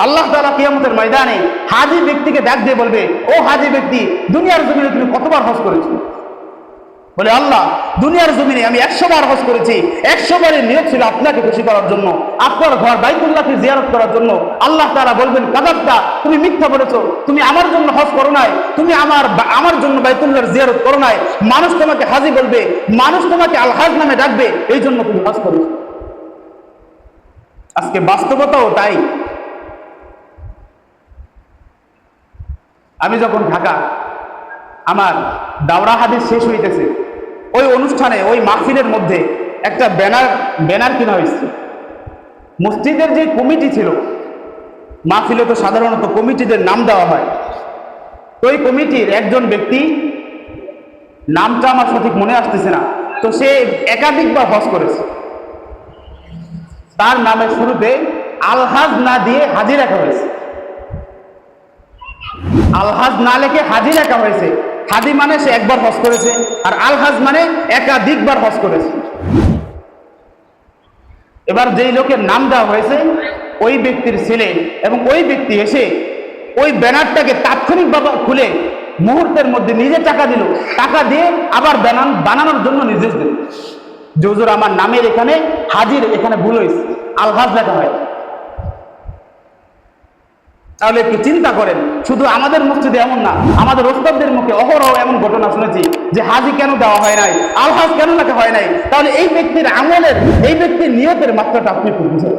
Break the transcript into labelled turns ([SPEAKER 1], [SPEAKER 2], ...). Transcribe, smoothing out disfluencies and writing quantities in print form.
[SPEAKER 1] আল্লাহ তাআলা কিয়ামতের ময়দানে হাজী ব্যক্তিকে ডাক দিয়ে বলবে, ও হাজী ব্যক্তি, দুনিয়ার জমিনে তুমি কতবার হজ করেছো? বলে, আল্লাহ, দুনিয়ার জমিনে আমি 100 বার হজ করেছি। 100 বারের নিয়ত ছিল আপনাকে খুশি করার জন্য, আপনার ঘর বাইতুল্লাহকে জিয়ারত করার জন্য। আল্লাহ তাআলা বলবেন, কাযাবতা, তুমি মিথ্যা বলেছো, তুমি আমার জন্য হজ করো নাই, তুমি আমার জন্য বাইতুল্লাহর জিয়ারত করো নাই। মানুষ তোমাকে হাজী বলবে, মানুষ তোমাকে আল হাজ নামে ডাকবে, এই জন্য তুমি হজ করেছো। আজকে বাস্তবতাও তাই। আমি যখন ঢাকা, আমার দাওরা হাদিস শেষ হইতেছে, ওই অনুষ্ঠানে, ওই মাহফিলের মধ্যে একটা ব্যানার কিনা হয়েছে। মসজিদের যে কমিটি ছিল, মাহফিলে তো সাধারণত কমিটিদের নাম দেওয়া হয়, তো ওই কমিটির একজন ব্যক্তি, নামটা আমার সঠিক মনে আসতেছে না, তো সে একাধিকবার হজ করেছে। তার নামের শুরুতে আলহাজ না দিয়ে হাজি রাখা হয়েছে। আলহাজ না লেখে হাজি রাখা হয়েছে। হাজি মানে সে একবার হজ করেছে, আর আলহাজ মানে একাধিকবার হজ করেছে। এবার যেই লোকের নাম দেওয়া হয়েছে, ওই ব্যক্তির ছেলে, এবং ওই ব্যক্তি এসে ওই ব্যানারটাকে তাৎক্ষণিকভাবে খুলে মুহূর্তের মধ্যে নিজে টাকা দিল, টাকা দিয়ে আবার বানানোর জন্য নির্দেশ দিল যে, হুজুর, আমার নামের এখানে হাজির, এখানে ভুল হয়েছে, আলহাজ লেখা হয়। তাহলে একটু চিন্তা করেন, শুধু আমাদের মসজিদে এমন না, আমাদের ওস্তাদদের মুখে অহরহ এমন ঘটনা শুনেছি যে হাজি কেন দেওয়া হয় নাই, আলহাজ কেন লেখা হয় নাই। তাহলে এই ব্যক্তির আমলের, এই ব্যক্তির নিয়তের মাত্রাটা আপনি একটু বুঝেন।